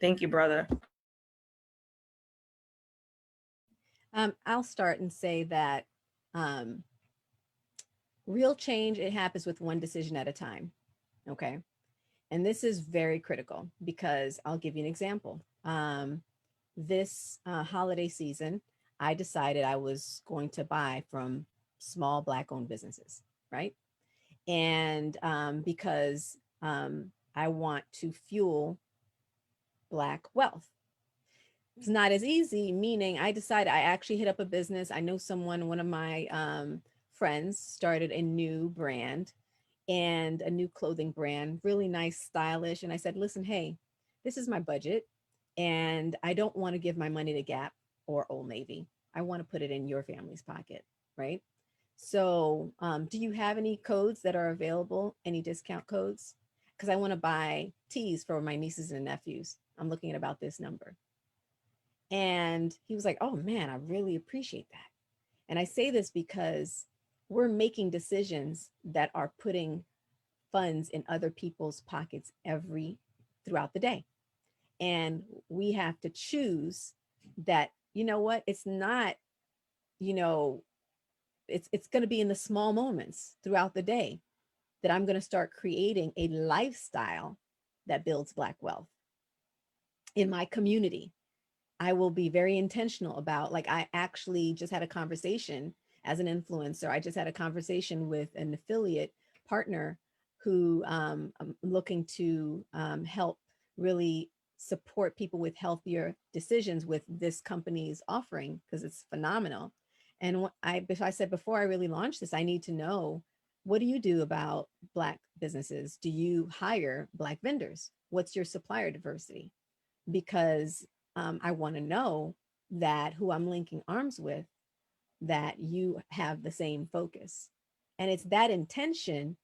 Thank you, brother.
I'll start and say that real change, it happens with one decision at a time. Okay. And this is very critical because I'll give you an example. This holiday season, I decided I was going to buy from small Black-owned businesses, right? And because I want to fuel Black wealth. It's not as easy, meaning I decided I actually hit up a business. I know someone, one of my friends started a new brand and a new clothing brand, really nice, stylish. And I said, listen, hey, this is my budget and I don't want to give my money to Gap or Old Navy. I want to put it in your family's pocket, right? So do you have any codes that are available, any discount codes? Because I want to buy teas for my nieces and nephews. I'm looking at about this number. And he was like, oh man, I really appreciate that. And I say this because we're making decisions that are putting funds in other people's pockets throughout the day. And we have to choose that, you know what, it's not, you know, it's going to be in the small moments throughout the day that I'm going to start creating a lifestyle that builds Black wealth in my community. I will be very intentional about, like, I actually just had a conversation as an influencer. I just had a conversation with an affiliate partner who I'm looking to help really support people with healthier decisions with this company's offering, because it's phenomenal. And I said before I really launched this, I need to know, what do you do about Black businesses? Do you hire Black vendors? What's your supplier diversity? Because I want to know that who I'm linking arms with, that you have the same focus. And it's that intention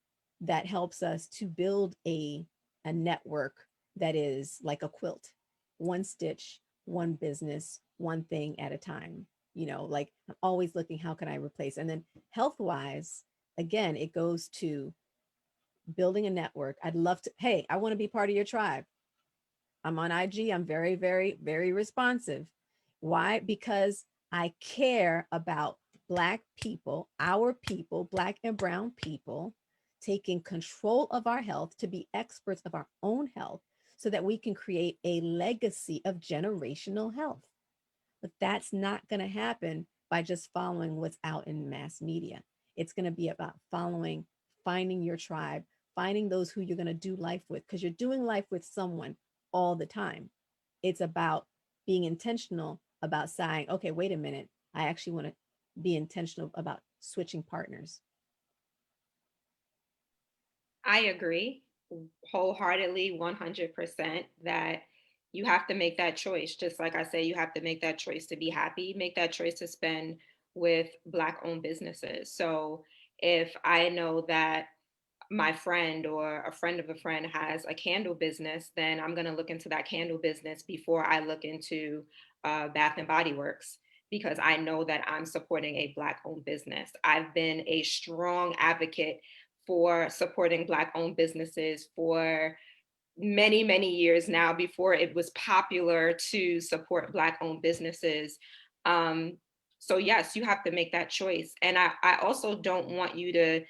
that helps us to build a network that is like a quilt, one stitch, one business, one thing at a time. You know, like, I'm always looking, how can I replace? And then health wise, again, it goes to building a network. I'd love to, hey, I want to be part of your tribe. I'm on IG. I'm very, very, very responsive. Why? Because I care about Black people, our people, Black and brown people, taking control of our health, to be experts of our own health, so that we can create a legacy of generational health. But that's not going to happen by just following what's out in mass media. It's going to be about finding your tribe, finding those who you're going to do life with, because you're doing life with someone all the time. It's about being intentional about saying, okay, wait a minute, I actually want to be intentional about switching partners.
I agree wholeheartedly, 100%, that you have to make that choice. Just like I say, you have to make that choice to be happy, make that choice to spend with Black owned businesses. So if I know that my friend or a friend of a friend has a candle business, then I'm going to look into that candle business before I look into Bath and Body Works, because I know that I'm supporting a Black owned business. I've been a strong advocate for supporting Black owned businesses for many, many years now, before it was popular to support Black owned businesses. Um, so yes, you have to make that choice. And I also don't want you to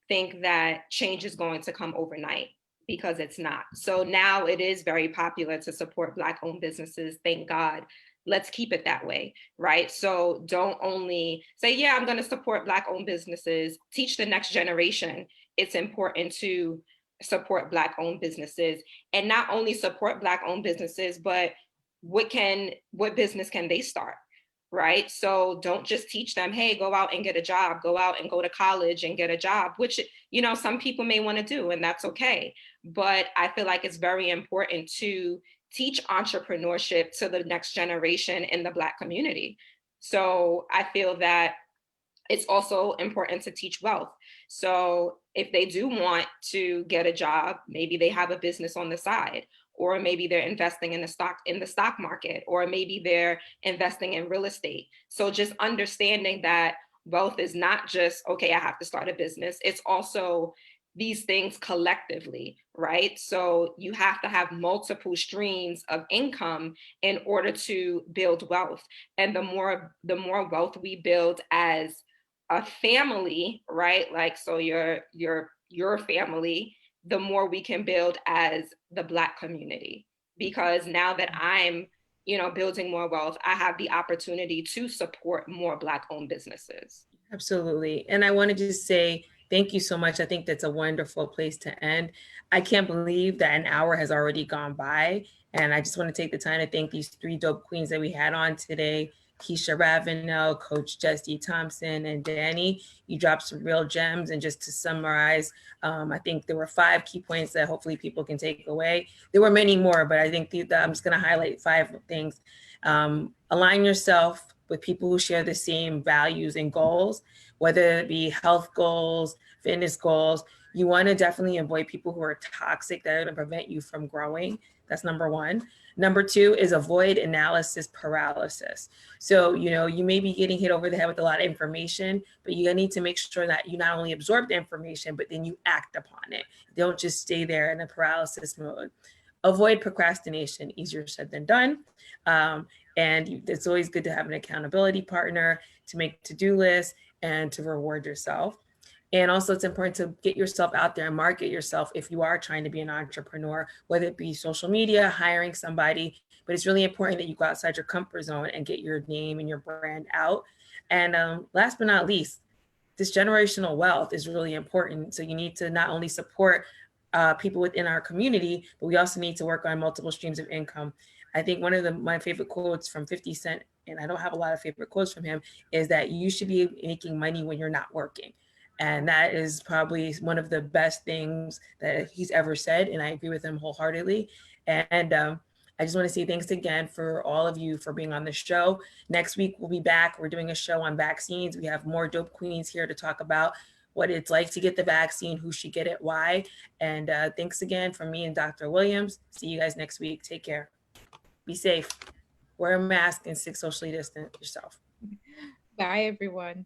think that change is going to come overnight, because it's not. So now it is very popular to support Black owned businesses. Thank God. Let's keep it that way, right? So don't only say, yeah, I'm going to support Black owned businesses. Teach the next generation it's important to support Black owned businesses, and not only support Black owned businesses, but what business can they start? Right? So don't just teach them, hey, go out and get a job, go out and go to college and get a job, which, some people may want to do, and that's okay. But I feel like it's very important to teach entrepreneurship to the next generation in the Black community. So I feel that it's also important to teach wealth. So if they do want to get a job, maybe they have a business on the side, or maybe they're investing in the stock market, or maybe they're investing in real estate. So just understanding that wealth is not just, okay, I have to start a business. It's also these things collectively, right? So you have to have multiple streams of income in order to build wealth. And the more wealth we build as a family, right? Like, so your family, the more we can build as the Black community. Because now that I'm, building more wealth, I have the opportunity to support more Black owned businesses.
Absolutely. And I wanted to say thank you so much. I think that's a wonderful place to end. I can't believe that an hour has already gone by. And I just want to take the time to thank these three dope queens that we had on today: Keisha Ravenel, Coach Jessie Thompson, and Danny. You dropped some real gems. And just to summarize, I think there were 5 key points that hopefully people can take away. There were many more, but I think I'm just going to highlight 5 things. Align yourself with people who share the same values and goals, whether it be health goals, fitness goals. You want to definitely avoid people who are toxic that are going to prevent you from growing. That's number one. Number two is avoid analysis paralysis. So, you may be getting hit over the head with a lot of information, but you need to make sure that you not only absorb the information, but then you act upon it. Don't just stay there in a paralysis mode. Avoid procrastination, easier said than done. And it's always good to have an accountability partner, to make to-do lists, and to reward yourself. And also it's important to get yourself out there and market yourself if you are trying to be an entrepreneur, whether it be social media, hiring somebody, but it's really important that you go outside your comfort zone and get your name and your brand out. And last but not least, this generational wealth is really important. So you need to not only support people within our community, but we also need to work on multiple streams of income. I think one of my favorite quotes from 50 Cent, and I don't have a lot of favorite quotes from him, is that you should be making money when you're not working. And that is probably one of the best things that he's ever said. And I agree with him wholeheartedly. And I just want to say thanks again for all of you for being on the show. Next week, we'll be back. We're doing a show on vaccines. We have more dope queens here to talk about what it's like to get the vaccine, who should get it, why. And thanks again from me and Dr. Williams. See you guys next week. Take care. Be safe. Wear a mask and stay socially distant yourself.
Bye, everyone.